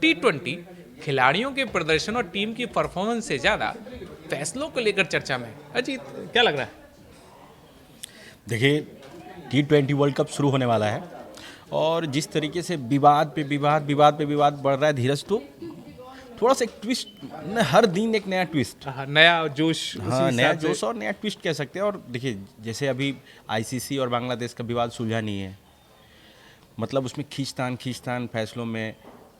T20 खिलाड़ियों के प्रदर्शन और टीम की परफॉर्मेंस से ज़्यादा फैसलों को लेकर चर्चा में है। अजीत, क्या लग रहा है? देखिए, T20 वर्ल्ड कप शुरू होने वाला है और जिस तरीके से विवाद पे विवाद बढ़ रहा है धीरज, तो थोड़ा सा एक ट्विस्ट, हर दिन एक नया ट्विस्ट। हाँ, नया जोश, उसी हाँ, नया हिसाब से। जोश और नया ट्विस्ट कह सकते हैं। और देखिए, जैसे अभी आईसीसी और बांग्लादेश का विवाद सुलझा नहीं है, मतलब उसमें खींचतान फैसलों में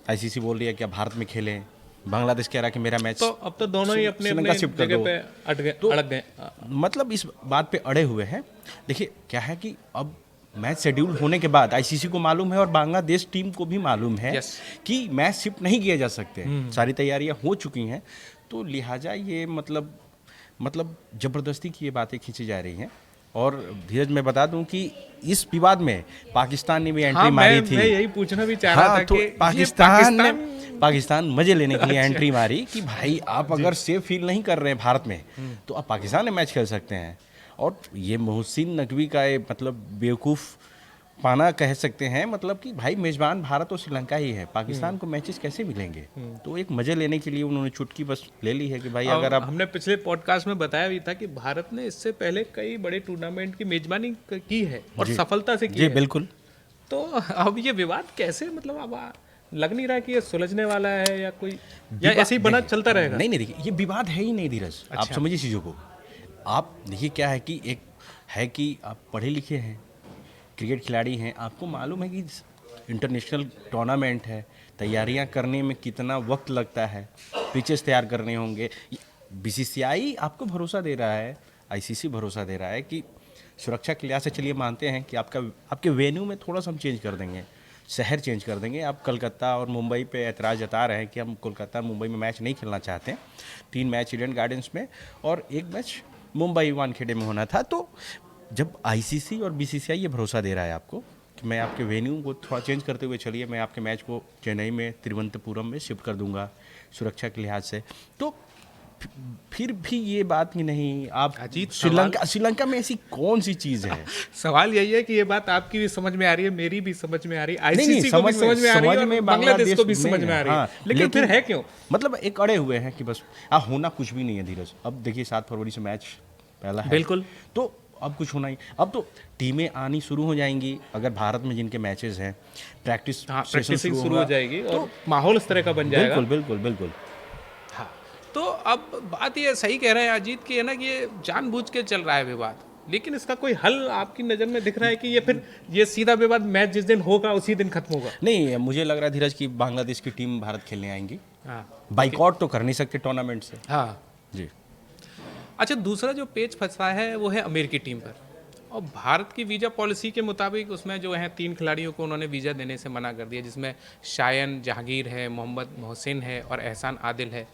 आईसीसी बोल रही है कि आप भारत में खेलें, बांग्लादेश कह रहा है कि मेरा मैच तो अब तो दोनों ही अपने श्रीलंका अपने शिफ्ट कर जगह दो। पे अड़क गए। मतलब इस बात पे अड़े हुए हैं। देखिए, क्या है कि अब मैच शेड्यूल होने के बाद आईसीसी को मालूम है और बांग्लादेश टीम को भी मालूम है Yes. कि मैच शिफ्ट नहीं किए जा सकते। सारी तैयारियां हो चुकी हैं, तो लिहाजा ये मतलब ज़बरदस्ती की ये बातें खींची जा रही हैं। और धीरज, मैं बता दूं कि इस विवाद में पाकिस्तान ने भी एंट्री हाँ, मारी थी। मैं यही पूछना भी चाह रहा था तो कि ये पाकिस्तान मजे लेने के लिए अच्छा। एंट्री मारी कि भाई आप अगर सेफ फील नहीं कर रहे हैं भारत में, तो आप पाकिस्तान में मैच खेल सकते हैं। और ये मोहसिन नकवी का ये मतलब बेवकूफ़ पाना कह सकते हैं, मतलब कि भाई मेजबान भारत और श्रीलंका ही है, पाकिस्तान को मैचेस कैसे मिलेंगे। तो एक मजे लेने के लिए उन्होंने चुटकी बस ले ली है कि भाई अगर आप, हमने पिछले पॉडकास्ट में बताया भी था कि भारत ने इससे पहले कई बड़े टूर्नामेंट की मेजबानी की है और सफलता से की जी है। बिल्कुल, तो अब ये विवाद कैसे, मतलब अब लग नहीं रहा कि ये सुलझने वाला है या कोई, या ऐसे ही बना चलता रहेगा? नहीं देखिए, ये विवाद है ही नहीं धीरज। आप अच्छा। समझिए चीज़ों को। आप देखिए, क्या है कि एक है कि आप पढ़े लिखे हैं, क्रिकेट खिलाड़ी हैं, आपको मालूम है कि इंटरनेशनल टूर्नामेंट है, तैयारियां करने में कितना वक्त लगता है, पिचेस तैयार करने होंगे। बीसीसीआई आपको भरोसा दे रहा है, आईसीसी भरोसा दे रहा है कि सुरक्षा के लिहाज से चलिए मानते हैं कि आपके वेन्यू में थोड़ा सा हम चेंज कर देंगे, शहर चेंज कर देंगे। आप कलकत्ता और मुंबई पे ऐतराज़ जता रहे हैं कि हम कोलकाता मुंबई में मैच नहीं खेलना चाहते हैं। 3 मैच ईडन गार्डन्स में और 1 मैच मुंबई वानखेड़े में होना था। तो जब आईसीसी और बीसीसीआई ये भरोसा दे रहा है आपको कि मैं आपके वेन्यू को थोड़ा चेंज करते हुए चलिए, मैं आपके मैच को चेन्नई में तिरुवनंतपुरम में शिफ्ट कर दूंगा सुरक्षा के लिहाज से, तो फिर भी ये बात ही नहीं। आप अजीत, श्रीलंका में ऐसी कौन सी चीज़ है? सवाल यही है कि ये बात आपकी भी समझ में आ रही है, मेरी भी समझ में आ रही है, नहीं, आईसीसी को भी समझ में आ रही है और बांग्लादेश को भी में, समझ में आ रही है। हाँ, लेकिन फिर है क्यों? मतलब एक अड़े हुए हैं कि बस होना कुछ भी नहीं है धीरज। अब देखिए, 7 फरवरी से मैच पहला है, बिल्कुल। तो अब कुछ होना ही, अब तो टीमें आनी शुरू हो जाएंगी। अगर भारत में जिनके मैचेस हैं, प्रैक्टिसिंग शुरू हो जाएगी और माहौल इस तरह का बन जाएगा। बिल्कुल। हाँ, तो अब बात ये सही कह रहे हैं अजीत की, है ना, कि ये जानबूझ के चल रहा है विवाद, लेकिन इसका कोई हल आपकी नज़र में दिख रहा है कि ये फिर ये सीधा विवाद मैच जिस दिन होगा उसी दिन खत्म होगा? नहीं, मुझे लग रहा है धीरज कि बांग्लादेश की टीम भारत खेलने आएंगी। हाँ, बाइकआउट तो कर नहीं सकते टूर्नामेंट से। हाँ जी। अच्छा, दूसरा जो पेच फंसा है वो है अमेरिकी टीम पर। और भारत की वीज़ा पॉलिसी के मुताबिक उसमें जो है 3 खिलाड़ियों को उन्होंने वीज़ा देने से मना कर दिया, जिसमें शायन जहांगीर है, मोहम्मद मोहसिन है और एहसान आदिल है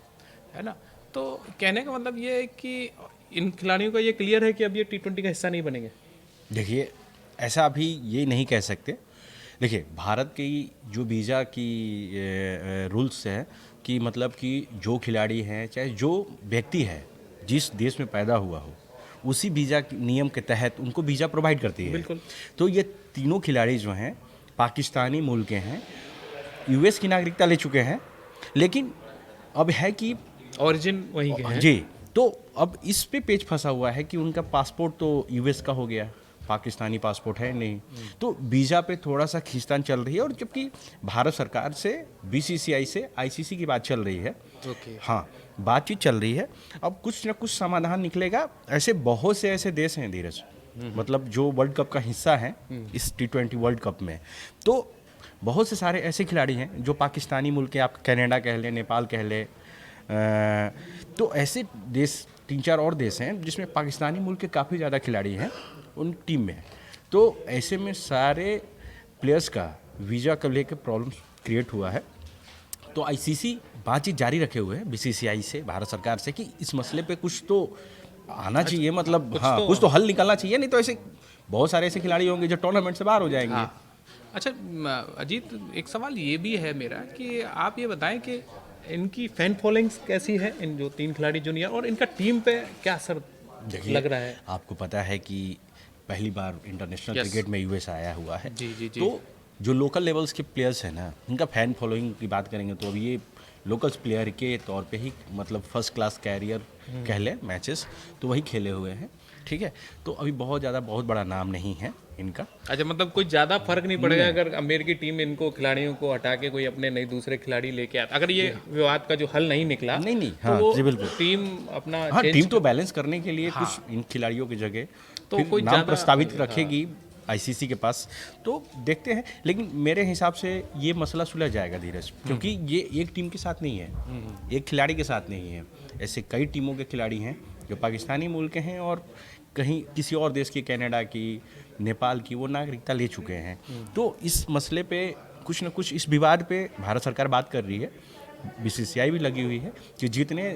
ना। तो कहने का मतलब ये है कि इन खिलाड़ियों का ये क्लियर है कि अब ये T20 का हिस्सा नहीं बनेंगे। देखिए, ऐसा अभी ये नहीं कह सकते। देखिए, भारत की जो वीज़ा की रूल्स है कि मतलब कि जो खिलाड़ी हैं, चाहे जो व्यक्ति है, जिस देश में पैदा हुआ हो, उसी वीज़ा नियम के तहत उनको वीज़ा प्रोवाइड करती है। बिल्कुल। तो ये तीनों खिलाड़ी जो हैं पाकिस्तानी मूल के हैं, यूएस की नागरिकता ले चुके हैं, लेकिन अब है कि ओरिजिन वहीं के हैं। जी, तो अब इस पे पेच फंसा हुआ है कि उनका पासपोर्ट तो यूएस का हो गया, पाकिस्तानी पासपोर्ट है नहीं, तो वीज़ा पे थोड़ा सा खींचतान चल रही है। और जबकि भारत सरकार से, बीसीसीआई से आईसीसी की बात चल रही है। ओके। हाँ, बातचीत चल रही है। अब कुछ ना कुछ समाधान निकलेगा। ऐसे बहुत से ऐसे देश हैं धीरज, मतलब जो वर्ल्ड कप का हिस्सा हैं इस T20 वर्ल्ड कप में, तो बहुत से सारे ऐसे खिलाड़ी हैं जो पाकिस्तानी मुल्क के, आप कनाडा कह लें, नेपाल कह लें, तो ऐसे देश 3-4 और देश हैं जिसमें पाकिस्तानी मुल्क के काफ़ी ज़्यादा खिलाड़ी हैं उन टीम में। तो ऐसे में सारे प्लेयर्स का वीज़ा को लेकर प्रॉब्लम क्रिएट हुआ है। तो आईसीसी बातचीत जारी रखे हुए हैं बीसीसीआई से, भारत सरकार से, कि इस मसले पे कुछ तो आना चाहिए, मतलब कुछ तो हल निकलना चाहिए, नहीं तो ऐसे बहुत सारे ऐसे खिलाड़ी होंगे जो टूर्नामेंट से बाहर हो जाएंगे। हाँ। अच्छा अजीत, एक सवाल ये भी है मेरा कि आप ये बताएं कि इनकी फैन फॉलोइंग्स कैसी है, इन जो 3 खिलाड़ी जूनियर, और इनका टीम पे क्या असर लग रहा है? आपको पता है कि पहली बार इंटरनेशनल क्रिकेट में यूएस आया हुआ है। जी। तो जो लोकल लेवल्स के प्लेयर्स हैं ना, उनका फैन फॉलोइंग की बात करेंगे तो अभी ये लोकल्स प्लेयर के तौर पे ही मतलब फर्स्ट क्लास कैरियर कह लें मैचेस तो वही खेले हुए हैं, ठीक है। तो अभी बहुत बड़ा नाम नहीं है इनका। अच्छा, मतलब कोई ज़्यादा फर्क नहीं पड़ेगा अगर अमेरिकी टीम इनको खिलाड़ियों को हटा के कोई अपने नए दूसरे खिलाड़ी लेके आता, अगर ये विवाद का जो हल नहीं निकला नहीं, तो हाँ वो जी बिल्कुल, टीम अपना हाँ change टीम तो बैलेंस करने के लिए कुछ इन खिलाड़ियों की जगह तो फिर कोई नाम ज़्यादा- प्रस्तावित रखेगी आईसीसी के पास, तो देखते हैं। लेकिन मेरे हिसाब से ये मसला सुलझ जाएगा धीरज, क्योंकि ये एक टीम के साथ नहीं है, एक खिलाड़ी के साथ नहीं है, ऐसे कई टीमों के खिलाड़ी हैं जो पाकिस्तानी मूल के हैं और कहीं किसी और देश की, कनाडा की, नेपाल की, वो नागरिकता ले चुके हैं। तो इस मसले पे कुछ न कुछ, इस विवाद पे भारत सरकार बात कर रही है, बीसीसीआई भी लगी हुई है कि जितने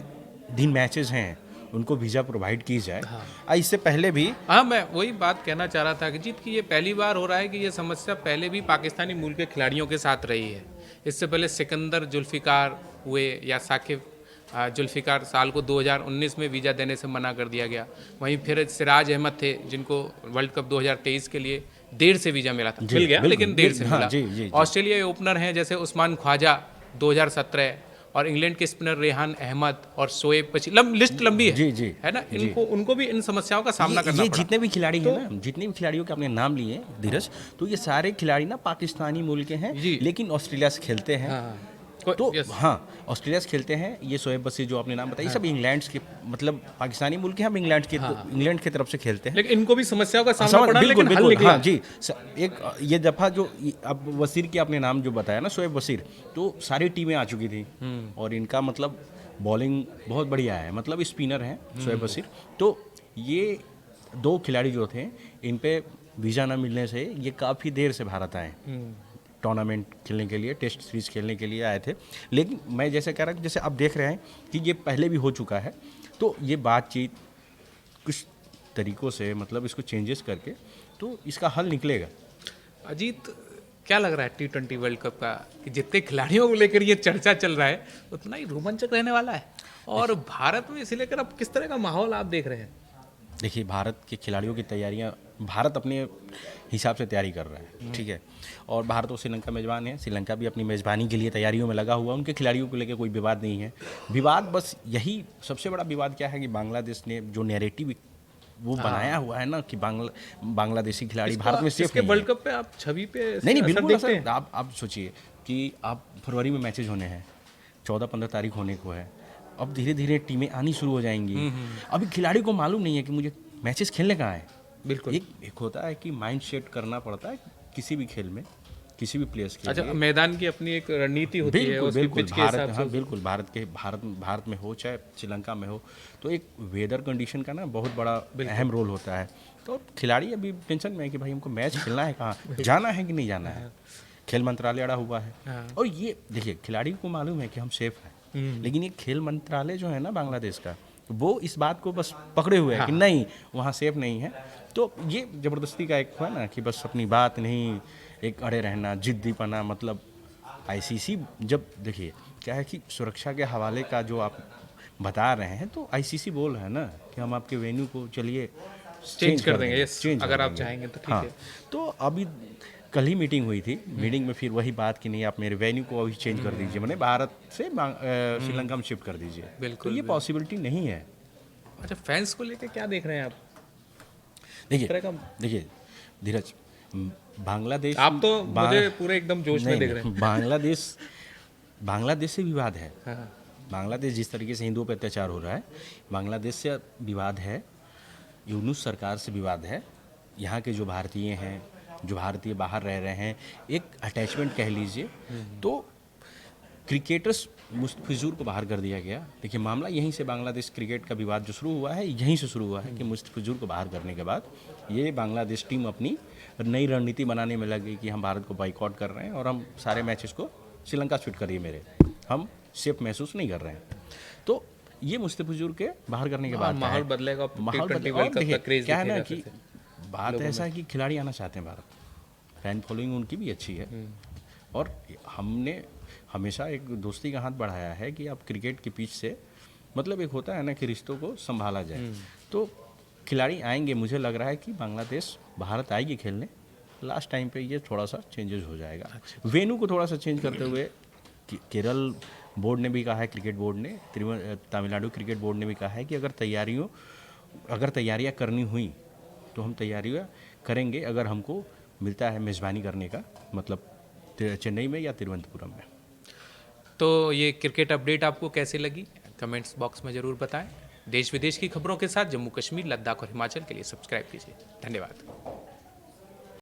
दिन मैचेस हैं उनको वीज़ा प्रोवाइड की जाए। इससे पहले भी हाँ, मैं वही बात कहना चाह रहा था कि जीत कि ये पहली बार हो रहा है कि ये समस्या पहले भी पाकिस्तानी मूल के खिलाड़ियों के साथ रही है। इससे पहले सिकंदर जुल्फ़िकार हुए या साकिब जुल्फ़िकार, साल को 2019 में वीज़ा देने से मना कर दिया गया। वहीं फिर सिराज अहमद थे जिनको वर्ल्ड कप 2023 के लिए देर से वीज़ा मिला था, मिल गया बिल्कुल, लेकिन देर से हाँ, मिला। जी। ऑस्ट्रेलिया ओपनर हैं जैसे उस्मान ख्वाजा 2017, और इंग्लैंड के स्पिनर रेहान अहमद और शोएब बशीर, लिस्ट लंबी है, जी है ना। इनको उनको भी इन समस्याओं का सामना करना ये पड़ा। जितने भी खिलाड़ी हैं ना, जितने भी खिलाड़ियों के आपने नाम लिए हैं धीरज, तो ये सारे खिलाड़ी ना पाकिस्तानी मूल के हैं, जी। लेकिन ऑस्ट्रेलिया से खेलते हैं। तो हाँ, ऑस्ट्रेलिया से खेलते हैं। ये शोएब बशीर जो आपने नाम बताया, ये सब इंग्लैंड के, मतलब पाकिस्तानी मूल के हैं, हम इंग्लैंड के, तो इंग्लैंड की तरफ से खेलते हैं। लेकिन इनको भी समस्याओं का सामना पड़ा, बिल्कुल लेकिन हल बिल्कुल, निकला। हाँ जी। एक ये दफ़ा जो अब वसीर की आपने नाम जो बताया ना, शोएब वसीर, तो सारी टीमें आ चुकी थी और इनका मतलब बॉलिंग बहुत बढ़िया है, मतलब स्पिनर हैं शोएब वसीर। तो ये दो खिलाड़ी जो थे, इन पे वीज़ा ना मिलने से ये काफ़ी देर से भारत आए टूर्नामेंट खेलने के लिए, टेस्ट सीरीज खेलने के लिए आए थे। लेकिन मैं जैसे कह रहा हूँ, जैसे आप देख रहे हैं कि ये पहले भी हो चुका है, तो ये बातचीत कुछ तरीक़ों से, मतलब इसको चेंजेस करके, तो इसका हल निकलेगा। अजीत, क्या लग रहा है T20 वर्ल्ड कप का कि जितने खिलाड़ियों को लेकर ये चर्चा चल रहा है उतना ही रोमांचक रहने वाला है, और भारत में इसे लेकर अब किस तरह का माहौल आप देख रहे हैं? देखिए, भारत के खिलाड़ियों की तैयारियां, भारत अपने हिसाब से तैयारी कर रहा है, ठीक है। और भारत और श्रीलंका मेज़बान है, श्रीलंका भी अपनी मेज़बानी के लिए तैयारियों में लगा हुआ, उनके खिलाड़ियों को लेकर कोई विवाद नहीं है। विवाद बस यही सबसे बड़ा विवाद क्या है कि बांग्लादेश ने जो नैरेटिव वो बनाया हुआ है ना कि बांग्लादेशी खिलाड़ी भारत में सेफ इसके नहीं वर्ल्ड है। कप पे आप छवि पे नहीं असर बिल्कुल देखते असर, हैं? आप सोचिए कि आप फरवरी में मैचेज होने हैं, 14-15 तारीख होने को है, अब धीरे धीरे टीमें आनी शुरू हो जाएंगी। अभी खिलाड़ी को मालूम नहीं है कि मुझे मैचेस खेलने कहाँ है। बिल्कुल। एक होता है कि माइंड सेट करना पड़ता है किसी भी खेल में, किसी भी प्लेयर्स के अच्छा, लिए। मैदान की अपनी एक रणनीति होती है, बिल्कुल उसकी बिल्कुल, पिच के भारत, हिसाब हाँ से। बिल्कुल, भारत में हो चाहे श्रीलंका में हो, तो एक वेदर कंडीशन का ना बहुत बड़ा अहम रोल होता है। तो खिलाड़ी अभी टेंशन में है कि भाई हमको मैच खेलना है कहाँ, जाना है कि नहीं जाना है। खेल मंत्रालय अड़ा हुआ है, और ये देखिए खिलाड़ी को मालूम है कि हम सेफ हैं, लेकिन ये खेल मंत्रालय जो है ना बांग्लादेश का, वो इस बात को बस पकड़े हुए हैं कि नहीं, वहाँ सेफ नहीं है। तो ये ज़बरदस्ती का एक है ना कि बस अपनी बात नहीं, एक अड़े रहना, जिद्दीपना, मतलब आईसीसी जब देखिए क्या है कि सुरक्षा के हवाले का जो आप बता रहे हैं, तो आईसीसी बोल रहा है ना कि हम आपके वेन्यू को चलिए चेंज कर देंगे, yes, चेंज अगर कर आप देंगे। चाहेंगे तो ठीक हाँ, है। तो अभी कल ही मीटिंग हुई थी, मीटिंग में फिर वही बात कि नहीं, आप मेरे वेन्यू को अभी चेंज कर दीजिए, मैंने भारत से श्रीलंका में शिफ्ट कर दीजिए। बिल्कुल, तो ये पॉसिबिलिटी नहीं है। अच्छा, फैंस को लेकर क्या देख रहे हैं आप? देखिए धीरज, बांग्लादेश, आप तो मुझे पूरे एकदम जोश में देख रहे हैं। बांग्लादेश से विवाद है। हाँ। बांग्लादेश जिस तरीके से हिंदुओं पर अत्याचार हो रहा है, बांग्लादेश से विवाद है, यूनुस सरकार से विवाद है, यहाँ के जो भारतीय हैं, जो भारतीय बाहर रह रहे हैं, एक अटैचमेंट कह लीजिए। तो क्रिकेटर्स मुस्तफिजुर को बाहर कर दिया गया। देखिए मामला यहीं से, बांग्लादेश क्रिकेट का विवाद जो शुरू हुआ है यहीं से शुरू हुआ है कि मुस्तफिजुर को बाहर करने के बाद ये बांग्लादेश टीम अपनी नई रणनीति बनाने में लगी कि हम भारत को बाइकआउट कर रहे हैं और हम सारे मैचेस को श्रीलंका स्विच करिए, मेरे हम सेफ महसूस नहीं कर रहे हैं। तो ये मुस्तफिजुर के बाहर करने के बाद माहौल बदलेगा, माहौल T20 बदलेगा। वर्ल्ड और कप देखिए का क्रेज क्या है ना दिखेगा कि फिर से। बात ऐसा है कि खिलाड़ी आना चाहते हैं भारत, फैन फॉलोइंग उनकी भी अच्छी है, और हमने हमेशा एक दोस्ती का हाथ बढ़ाया है कि आप क्रिकेट के पिच से, मतलब एक होता है ना कि रिश्तों को संभाला जाए। तो खिलाड़ी आएंगे, मुझे लग रहा है कि बांग्लादेश भारत आएगी खेलने, लास्ट टाइम पे ये थोड़ा सा चेंजेस हो जाएगा। वेन्यू को थोड़ा सा चेंज करते हुए केरल बोर्ड ने भी कहा है, क्रिकेट बोर्ड ने, तमिलनाडु क्रिकेट बोर्ड ने भी कहा है कि अगर तैयारियां करनी हुई तो हम तैयारियां करेंगे, अगर हमको मिलता है मेज़बानी करने का, मतलब चेन्नई में या तिरुवनंतपुरम में। तो ये क्रिकेट अपडेट आपको कैसे लगी, कमेंट्स बॉक्स में ज़रूर बताएं। देश विदेश की खबरों के साथ जम्मू कश्मीर, लद्दाख और हिमाचल के लिए सब्सक्राइब कीजिए। धन्यवाद।